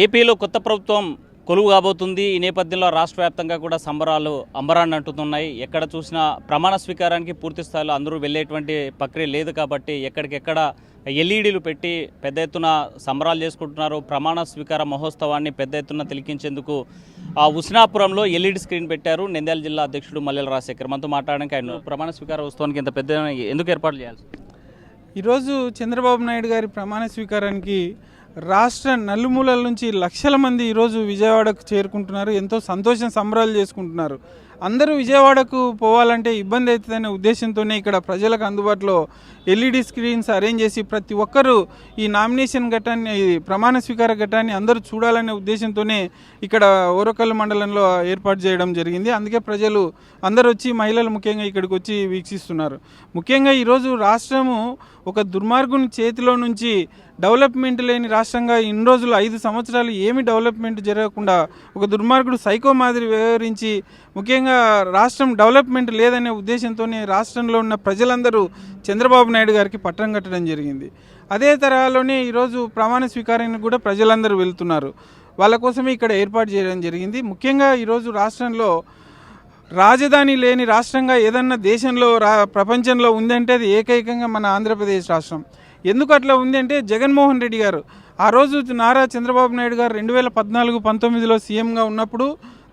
ఏపీలో కొత్త ప్రభుత్వం కొలువు కాబోతుంది. ఈ నేపథ్యంలో రాష్ట్ర వ్యాప్తంగా కూడా సంబరాలు అంబరాన్ని అంటుతున్నాయి. ఎక్కడ చూసినా ప్రమాణ స్వీకారానికి పూర్తి స్థాయిలో అందరూ వెళ్ళేటువంటి ప్రక్రియ లేదు కాబట్టి ఎక్కడికెక్కడ ఎల్ఈడీలు పెట్టి పెద్ద ఎత్తున సంబరాలు చేసుకుంటున్నారు. ప్రమాణ స్వీకార మహోత్సవాన్ని పెద్ద ఎత్తున తిలకించేందుకు ఉస్నాపురంలో ఎల్ఈడి స్క్రీన్ పెట్టారు. నంద్యాల జిల్లా అధ్యక్షుడు మల్లెల రాజశేఖర్ మనతో మాట్లాడడానికి ఆయన ప్రమాణ స్వీకార ఉత్సవానికి ఇంత పెద్ద ఎందుకు ఏర్పాటు చేయాల్సి ఈరోజు చంద్రబాబు నాయుడు గారి ప్రమాణ స్వీకారానికి రాష్ట్ర నలుమూలల నుంచి లక్షల మంది ఈరోజు విజయవాడకు చేరుకుంటున్నారు. ఎంతో సంతోషం సంబరాలు చేసుకుంటున్నారు. అందరూ విజయవాడకు పోవాలంటే ఇబ్బంది అవుతుందనే ఉద్దేశంతోనే ఇక్కడ ప్రజలకు అందుబాటులో ఎల్ఈడి స్క్రీన్స్ అరేంజ్ చేసి ప్రతి ఒక్కరూ ఈ నామినేషన్ ఘట్టాన్ని ప్రమాణ స్వీకార ఘట్టాన్ని అందరూ చూడాలనే ఉద్దేశంతోనే ఇక్కడ ఓరకల్లు మండలంలో ఏర్పాటు చేయడం జరిగింది. అందుకే ప్రజలు అందరూ వచ్చి మహిళలు ముఖ్యంగా ఇక్కడికి వచ్చి వీక్షిస్తున్నారు. ముఖ్యంగా ఈరోజు రాష్ట్రము ఒక దుర్మార్గుని చేతిలో నుంచి డెవలప్మెంట్ లేని రాష్ట్రంగా ఇన్ని రోజులు 5 సంవత్సరాలు ఏమి డెవలప్మెంట్ జరగకుండా ఒక దుర్మార్గుడు సైకో మాదిరి వ్యవహరించి ముఖ్యంగా రాష్ట్రం డెవలప్మెంట్ లేదనే ఉద్దేశంతోనే రాష్ట్రంలో ఉన్న ప్రజలందరూ చంద్రబాబు నాయుడు గారికి పట్టం కట్టడం జరిగింది. అదే తరహాలోనే ఈరోజు ప్రమాణ స్వీకారానికి కూడా ప్రజలందరూ వెళ్తున్నారు. వాళ్ళ కోసమే ఇక్కడ ఏర్పాటు చేయడం జరిగింది. ముఖ్యంగా ఈరోజు రాష్ట్రంలో రాజధాని లేని రాష్ట్రంగా ఏదన్నా దేశంలో ప్రపంచంలో ఉందంటే అది ఏకైకంగా మన ఆంధ్రప్రదేశ్ రాష్ట్రం. ఎందుకు అట్లా ఉంది అంటే జగన్మోహన్ రెడ్డి గారు ఆ రోజు నారా చంద్రబాబు నాయుడు గారు 2014-19లో సీఎంగా ఉన్నప్పుడు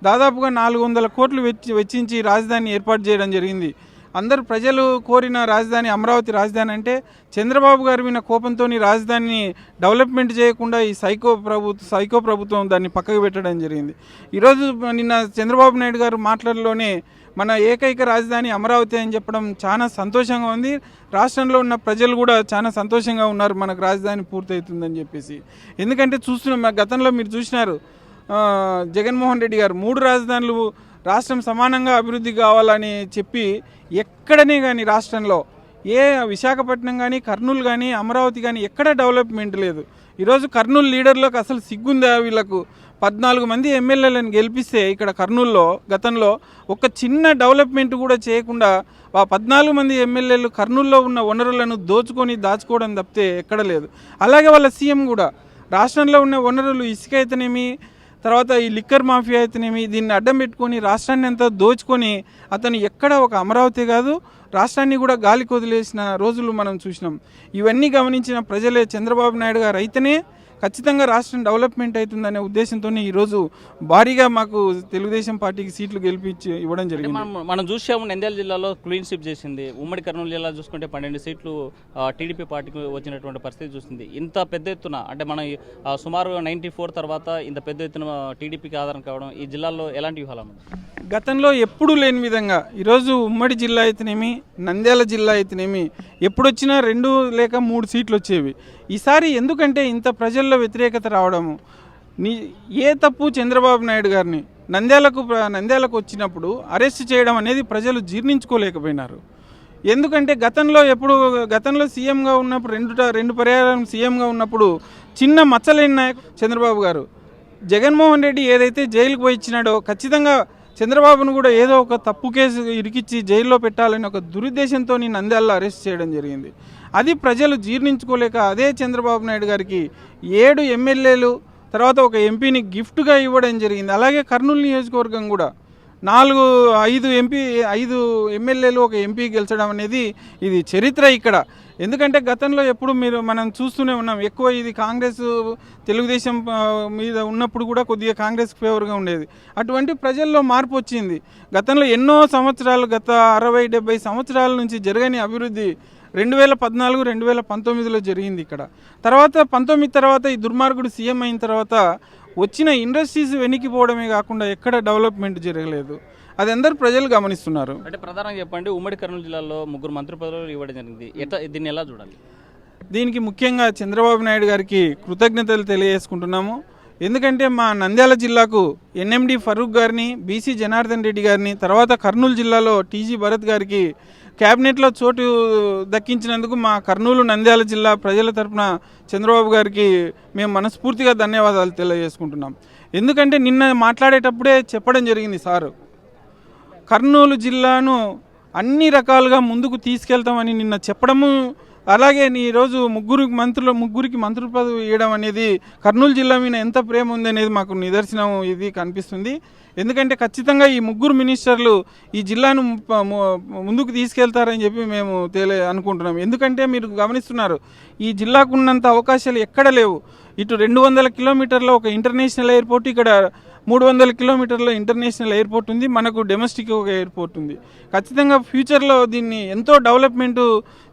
దాదాపుగా 400 కోట్లు వెచ్చించి రాజధాని ఏర్పాటు చేయడం జరిగింది. అందరూ ప్రజలు కోరిన రాజధాని అమరావతి రాజధాని అంటే చంద్రబాబు గారి మీద కోపంతో రాజధానిని డెవలప్మెంట్ చేయకుండా ఈ సైకో ప్రభుత్వం దాన్ని పక్కకు పెట్టడం జరిగింది. ఈరోజు నిన్న చంద్రబాబు నాయుడు గారు మాటలలోనే మన ఏకైక రాజధాని అమరావతి అని చెప్పడం చాలా సంతోషంగా ఉంది. రాష్ట్రంలో ఉన్న ప్రజలు కూడా చాలా సంతోషంగా ఉన్నారు మనకు రాజధాని పూర్తవుతుందని చెప్పేసి. ఎందుకంటే చూస్తున్నాం గతంలో మీరు చూసినారు జగన్మోహన్ రెడ్డి గారు 3 రాజధానులు రాష్ట్రం సమానంగా అభివృద్ధి కావాలని చెప్పి ఎక్కడనే కానీ రాష్ట్రంలో విశాఖపట్నం కానీ కర్నూలు కానీ అమరావతి కానీ ఎక్కడ డెవలప్మెంట్ లేదు. ఈరోజు కర్నూలు లీడర్లకు అసలు సిగ్గుందా వీళ్ళకు? 14 మంది ఎమ్మెల్యేలను గెలిపిస్తే ఇక్కడ కర్నూలులో గతంలో ఒక చిన్న డెవలప్మెంట్ కూడా చేయకుండా ఆ 14 మంది ఎమ్మెల్యేలు కర్నూలులో ఉన్న వనరులను దాచుకోవడం తప్పితే ఎక్కడ లేదు. అలాగే వాళ్ళ సీఎం కూడా రాష్ట్రంలో ఉన్న వనరులు ఇసుక అయితేనేమి తర్వాత ఈ లిక్కర్ మాఫియా అయితేనేమి దీన్ని అడ్డం పెట్టుకొని రాష్ట్రాన్ని అంతా దోచుకొని అతను ఎక్కడ ఒక అమరావతి కాదు రాష్ట్రాన్ని కూడా గాలికి వదిలేసిన రోజులు మనం చూసినాం. ఇవన్నీ గమనించిన ప్రజలే చంద్రబాబు నాయుడు గారు అయితేనే ఖచ్చితంగా రాష్ట్రం డెవలప్మెంట్ అవుతుందనే ఉద్దేశంతోనే ఈరోజు భారీగా మాకు తెలుగుదేశం పార్టీకి సీట్లు గెలిపించి ఇవ్వడం జరిగింది. మనం చూసాము నంద్యాల జిల్లాలో క్లీన్ స్వీప్ చేసింది. ఉమ్మడి కర్నూలు జిల్లా చూసుకుంటే 12 సీట్లు టీడీపీ పార్టీకి వచ్చినటువంటి పరిస్థితి చూస్తుంది. ఇంత పెద్ద ఎత్తున అంటే మనం సుమారు 94 తర్వాత ఇంత పెద్ద ఎత్తున టీడీపీకి ఆధారం కావడం ఈ జిల్లాలో ఎలాంటి వ్యూహాలు ఉంది? గతంలో ఎప్పుడూ లేని విధంగా ఈరోజు ఉమ్మడి జిల్లా అయితేనేమి నంద్యాల జిల్లా అయితేనేమి ఎప్పుడొచ్చినా 2 లేక 3 సీట్లు వచ్చేవి. ఈసారి ఎందుకంటే ఇంత ప్రజల్లో వ్యతిరేకత రావడము ఏ తప్పు చంద్రబాబు నాయుడు గారిని నంద్యాలకు వచ్చినప్పుడు అరెస్ట్ చేయడం అనేది ప్రజలు జీర్ణించుకోలేకపోయినారు. ఎందుకంటే గతంలో సీఎంగా ఉన్నప్పుడు 2 పర్యాయం సీఎంగా ఉన్నప్పుడు చిన్న మచ్చలేని నాయకుడు చంద్రబాబు గారు. జగన్మోహన్ రెడ్డి ఏదైతే జైలుకు పోయి ఇచ్చినాడో ఖచ్చితంగా చంద్రబాబును కూడా ఏదో ఒక తప్పు కేసు ఇరికిచ్చి జైల్లో పెట్టాలని ఒక దురుద్దేశంతో నంద్యాలలో అరెస్ట్ చేయడం జరిగింది. అది ప్రజలు జీర్ణించుకోలేక అదే చంద్రబాబు నాయుడు గారికి 7 ఎమ్మెల్యేలు తర్వాత ఒక ఎంపీని గిఫ్ట్గా ఇవ్వడం జరిగింది. అలాగే కర్నూలు నియోజకవర్గం కూడా 5 ఎమ్మెల్యేలు ఒక ఎంపీ గెలిచడం అనేది ఇది చరిత్ర ఇక్కడ. ఎందుకంటే గతంలో ఎప్పుడు మనం చూస్తూనే ఉన్నాం ఎక్కువ ఇది కాంగ్రెస్ తెలుగుదేశం మీద ఉన్నప్పుడు కూడా కొద్దిగా కాంగ్రెస్ ఫేవర్గా ఉండేది. అటువంటి ప్రజల్లో మార్పు వచ్చింది. గతంలో ఎన్నో సంవత్సరాలు గత 60-70 సంవత్సరాల నుంచి జరగని అభివృద్ధి 2014-2019లో జరిగింది ఇక్కడ. తర్వాత 19 తర్వాత ఈ దుర్మార్గుడు సీఎం అయిన తర్వాత వచ్చిన ఇండస్ట్రీస్ వెనక్కిపోవడమే కాకుండా ఎక్కడ డెవలప్మెంట్ జరగలేదు. అది అందరూ ప్రజలు గమనిస్తున్నారు. అంటే ప్రధానంగా చెప్పండి, ఉమ్మడి కర్నూలు జిల్లాలో 3 మంత్రి పదవులు ఇవ్వడం జరిగింది. దీన్ని ఎలా చూడాలి? దీనికి ముఖ్యంగా చంద్రబాబు నాయుడు గారికి కృతజ్ఞతలు తెలియజేసుకుంటున్నాము. ఎందుకంటే మా నంద్యాల జిల్లాకు ఎన్ఎండి ఫరూక్ గారిని, బీసీ జనార్దన్ రెడ్డి గారిని, తర్వాత కర్నూలు జిల్లాలో టీజీ భరత్ గారికి క్యాబినెట్లో చోటు దక్కించినందుకు మా కర్నూలు నంద్యాల జిల్లా ప్రజల తరపున చంద్రబాబు గారికి మేము మనస్ఫూర్తిగా ధన్యవాదాలు తెలియజేసుకుంటున్నాం. ఎందుకంటే నిన్న మాట్లాడేటప్పుడే చెప్పడం జరిగింది సారు, కర్నూలు జిల్లాను అన్ని రకాలుగా ముందుకు తీసుకెళ్తామని నిన్న చెప్పడము అలాగే ఈరోజు ముగ్గురికి మంత్రుల పదవి ఇవ్వడం అనేది కర్నూలు జిల్లా మీద ఎంత ప్రేమ ఉంది అనేది మాకు నిదర్శనం ఇది కనిపిస్తుంది. ఎందుకంటే ఖచ్చితంగా ఈ ముగ్గురు మినిస్టర్లు ఈ జిల్లాను ముందుకు తీసుకెళ్తారని చెప్పి మేము అనుకుంటున్నాం. ఎందుకంటే మీరు గమనిస్తున్నారు, ఈ జిల్లాకు ఉన్నంత అవకాశాలు ఎక్కడ లేవు. ఇటు 200 కిలోమీటర్ల ఒక ఇంటర్నేషనల్ ఎయిర్పోర్ట్, ఇక్కడ 300 కిలోమీటర్ల ఇంటర్నేషనల్ ఎయిర్పోర్ట్ ఉంది, మనకు డొమెస్టిక్ ఒక ఎయిర్పోర్ట్ ఉంది. ఖచ్చితంగా ఫ్యూచర్లో దీన్ని ఎంతో డెవలప్మెంట్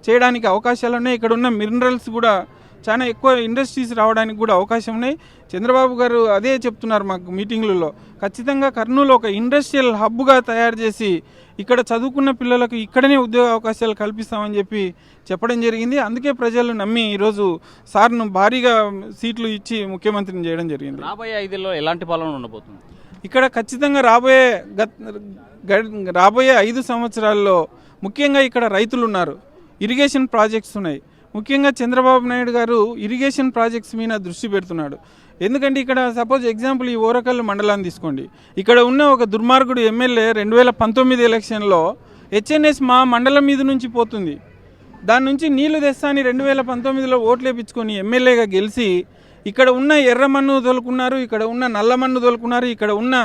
చేయడానికి అవకాశాలు ఉన్నాయి. ఇక్కడ ఉన్న మినరల్స్ కూడా చాలా ఎక్కువ ఇండస్ట్రీస్ రావడానికి కూడా అవకాశం ఉన్నాయి. చంద్రబాబు గారు అదే చెప్తున్నారు మాకు మీటింగ్లలో, ఖచ్చితంగా కర్నూలు ఒక ఇండస్ట్రియల్ హబ్గా తయారు చేసి ఇక్కడ చదువుకున్న పిల్లలకు ఇక్కడనే ఉద్యోగ అవకాశాలు కల్పిస్తామని చెప్పి చెప్పడం జరిగింది. అందుకే ప్రజలు నమ్మి ఈరోజు సార్ను భారీగా సీట్లు ఇచ్చి ముఖ్యమంత్రిని చేయడం జరిగింది. రాబోయే 5 ఏళ్లలో ఎలాంటి పాలన ఉండబోతుంది? ఇక్కడ ఖచ్చితంగా రాబోయే 5 సంవత్సరాల్లో ముఖ్యంగా ఇక్కడ రైతులు ఉన్నారు, ఇరిగేషన్ ప్రాజెక్ట్స్ ఉన్నాయి. ముఖ్యంగా చంద్రబాబు నాయుడు గారు ఇరిగేషన్ ప్రాజెక్ట్స్ మీద దృష్టి పెడుతున్నాడు. ఎందుకంటే ఇక్కడ సపోజ్ ఎగ్జాంపుల్ ఈ ఓరకల్లు మండలాన్ని తీసుకోండి. ఇక్కడ ఉన్న ఒక దుర్మార్గుడు ఎమ్మెల్యే 2019 ఎలక్షన్లో హెచ్ఎన్ఎస్ మా మండలం మీద నుంచి పోతుంది, దాని నుంచి నీళ్లు తెస్తాని 2019లో ఓట్లు వేయించుకొని ఎమ్మెల్యేగా గెలిచి ఇక్కడ ఉన్న ఎర్రమన్ను తోలుకున్నారు, ఇక్కడ ఉన్న నల్లమన్ను తోలుకున్నారు, ఇక్కడ ఉన్న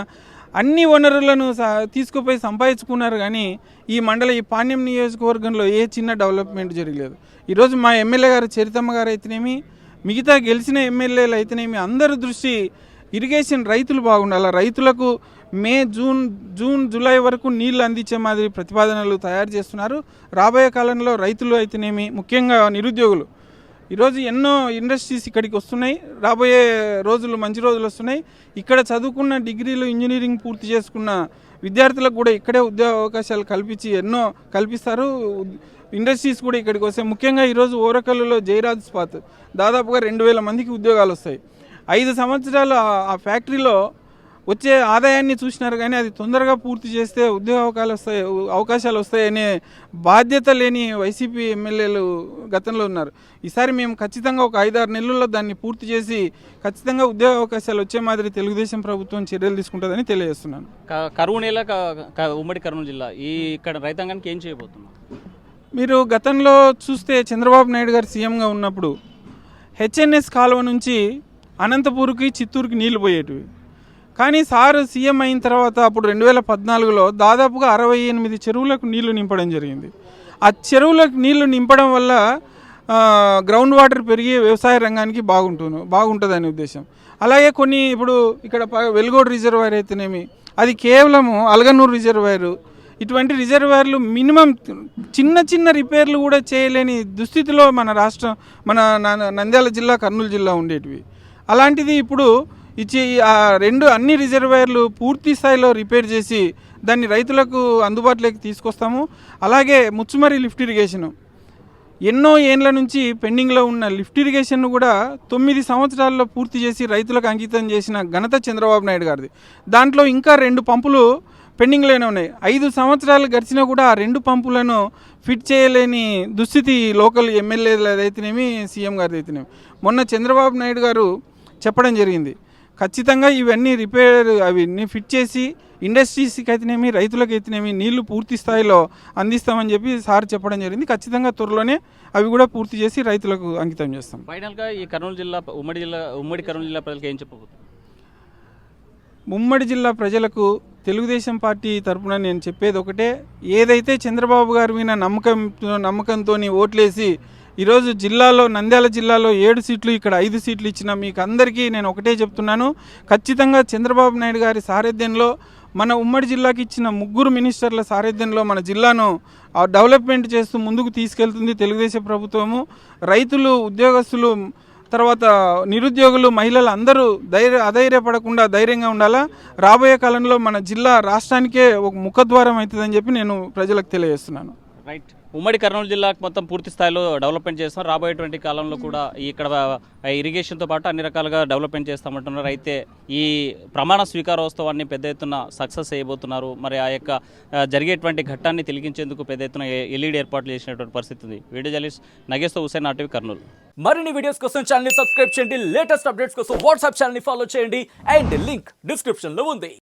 అన్ని వనరులను తీసుకుపోయి సంపాదించుకున్నారు. కానీ ఈ పాణ్యం నియోజకవర్గంలో ఏ చిన్న డెవలప్మెంట్ జరగలేదు. ఈరోజు మా ఎమ్మెల్యే గారు చరితమ్మ గారు అయితేనేమి, మిగతా గెలిచిన ఎమ్మెల్యేలు అయితేనేమి, అందరి దృష్టి ఇరిగేషన్ రైతులు బాగుండాలి, రైతులకు మే జూన్ జూలై వరకు నీళ్లు అందించే మాదిరి ప్రతిపాదనలు తయారు చేస్తున్నారు. రాబోయే కాలంలో రైతులు అయితేనేమి, ముఖ్యంగా నిరుద్యోగులు, ఈరోజు ఎన్నో ఇండస్ట్రీస్ ఇక్కడికి వస్తున్నాయి. రాబోయే రోజులు మంచి రోజులు వస్తున్నాయి. ఇక్కడ చదువుకున్న డిగ్రీలు ఇంజనీరింగ్ పూర్తి చేసుకున్న విద్యార్థులకు కూడా ఇక్కడే ఉద్యోగ అవకాశాలు ఎన్నో కల్పిస్తారు. ఇండస్ట్రీస్ కూడా ఇక్కడికి వస్తాయి. ముఖ్యంగా ఈరోజు ఓరకల్లులో జయరాజ్ స్పాత్ దాదాపుగా 2000 మందికి ఉద్యోగాలు వస్తాయి. 5 సంవత్సరాలు ఆ ఫ్యాక్టరీలో వచ్చే ఆదాయాన్ని చూసినారు, కానీ అది తొందరగా పూర్తి చేస్తే ఉద్యోగ అవకాశాలు వస్తాయనే బాధ్యత లేని వైసీపీ ఎమ్మెల్యేలు గతంలో ఉన్నారు. ఈసారి మేము ఖచ్చితంగా ఒక 5-6 నెలల్లో దాన్ని పూర్తి చేసి ఖచ్చితంగా ఉద్యోగ అవకాశాలు వచ్చే మాదిరి తెలుగుదేశం ప్రభుత్వం చర్యలు తీసుకుంటుందని తెలియజేస్తున్నాను. కరువు నేల ఉమ్మడి కర్నూలు జిల్లా ఇక్కడ రైతాంగానికి ఏం చేయబోతున్నారు? మీరు గతంలో చూస్తే చంద్రబాబు నాయుడు గారు సీఎంగా ఉన్నప్పుడు హెచ్ఎన్ఎస్ కాలువ నుంచి అనంతపూర్కి చిత్తూరుకి నీళ్లు పోయేటివి. కానీ సార్ సీఎం అయిన తర్వాత అప్పుడు 2014లో దాదాపుగా 68 చెరువులకు నీళ్లు నింపడం జరిగింది. ఆ చెరువులకు నీళ్లు నింపడం వల్ల గ్రౌండ్ వాటర్ పెరిగి వ్యవసాయ రంగానికి బాగుంటుందనే ఉద్దేశం. అలాగే కొన్ని ఇప్పుడు ఇక్కడ వెలుగోడు రిజర్వాయర్ అయితేనేమి, అది కేవలము అలగనూరు రిజర్వాయరు, ఇటువంటి రిజర్వాయర్లు మినిమం చిన్న రిపేర్లు కూడా చేయలేని దుస్థితిలో మన నంద్యాల జిల్లా, కర్నూలు జిల్లా ఉండేటివి. అలాంటిది ఇప్పుడు అన్ని రిజర్వాయర్లు పూర్తి స్థాయిలో రిపేర్ చేసి దాన్ని రైతులకు అందుబాటులోకి తీసుకొస్తాము. అలాగే ముచ్చుమరి లిఫ్ట్ ఇరిగేషను, ఎన్నో ఏండ్ల నుంచి పెండింగ్లో ఉన్న లిఫ్ట్ ఇరిగేషన్ను కూడా 9 సంవత్సరాల్లో పూర్తి చేసి రైతులకు అంకితం చేసిన ఘనత చంద్రబాబు నాయుడు గారిది. దాంట్లో ఇంకా 2 పంపులు పెండింగ్లోనే ఉన్నాయి. 5 సంవత్సరాలు గడిచినా కూడా ఆ 2 పంపులను ఫిట్ చేయలేని దుస్థితి లోకల్ ఎమ్మెల్యేలదైతేనేమి, సీఎం గారిది అయితేనేమి. మొన్న చంద్రబాబు నాయుడు గారు చెప్పడం జరిగింది, ఖచ్చితంగా ఇవన్నీ అవన్నీ ఫిట్ చేసి ఇండస్ట్రీస్కి అయితేనేమి, రైతులకు అయితేనేమి నీళ్లు పూర్తి స్థాయిలో అందిస్తామని చెప్పి సార్ చెప్పడం జరిగింది. ఖచ్చితంగా త్వరలోనే అవి కూడా పూర్తి చేసి రైతులకు అంకితం చేస్తాం. ఫైనల్గా ఈ కర్నూలు జిల్లా ఉమ్మడి కర్నూలు జిల్లా ప్రజలకు ఏం చెప్పబోతుంది? ఉమ్మడి జిల్లా ప్రజలకు తెలుగుదేశం పార్టీ తరఫున నేను చెప్పేది ఒకటే, ఏదైతే చంద్రబాబు గారి మీద నమ్మకంతో ఓట్లేసి ఈరోజు నంద్యాల జిల్లాలో 7 సీట్లు, ఇక్కడ 5 సీట్లు ఇచ్చిన మీకు అందరికీ నేను ఒకటే చెప్తున్నాను, ఖచ్చితంగా చంద్రబాబు నాయుడు గారి సారథ్యంలో మన ఉమ్మడి జిల్లాకి ఇచ్చిన 3 మినిస్టర్ల సారథ్యంలో మన జిల్లాను డెవలప్మెంట్ చేస్తూ ముందుకు తీసుకెళ్తుంది తెలుగుదేశం ప్రభుత్వము. రైతులు, ఉద్యోగస్తులు, తర్వాత నిరుద్యోగులు, మహిళలు అందరూ అధైర్యపడకుండా ధైర్యంగా ఉండాలా. రాబోయే కాలంలో మన జిల్లా రాష్ట్రానికే ఒక ముఖద్వారం అవుతుందని చెప్పి నేను ప్రజలకు తెలియజేస్తున్నాను. రైట్. ఉమ్మడి కర్నూలు జిల్లాకు మొత్తం పూర్తి స్థాయిలో డెవలప్మెంట్ చేస్తాం. రాబోయేటువంటి కాలంలో కూడా ఇక్కడ ఇరిగేషన్తో పాటు అన్ని రకాలుగా డెవలప్మెంట్ చేస్తామంటున్నారు. అయితే ఈ ప్రమాణ స్వీకారోత్సవాన్ని పెద్ద ఎత్తున సక్సెస్ చేయబోతున్నారు. మరి ఆ యొక్క జరిగేటువంటి ఘట్టాన్ని తిలకించేందుకు పెద్ద ఎత్తున ఎల్ఈడి ఏర్పాట్లు చేసినటువంటి పరిస్థితి ఉంది. వీడియో జర్నలిస్ట్ నగేష్తో హుసేన్, RTV కర్నూలు. మరిన్ని వీడియోస్ కోసం ఛానల్ ని సబ్స్క్రైబ్ చేయండి, లేటెస్ట్ అప్డేట్స్ కోసం వాట్సాప్ ఛానల్ ని ఫాలో చేయండి, అండ్ లింక్ డిస్క్రిప్షన్ లో ఉంది.